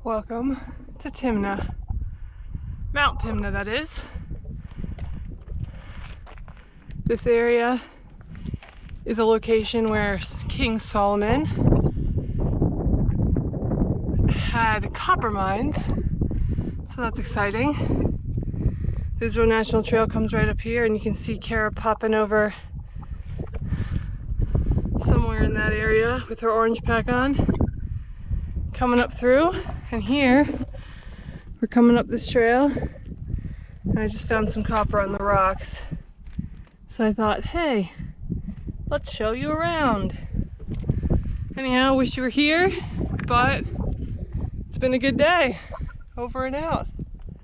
Welcome to Timna. Mount Timna, that is. This area is a location where King Solomon had copper mines, so that's exciting. The Israel National Trail comes right up here, and you can see Kara popping over somewhere in that area with her orange pack on, coming up through. And here we're coming up this trail, and I just found some copper on the rocks, so I thought, hey, let's show you around. Anyhow, wish you were here, but it's been a good day. Over and out.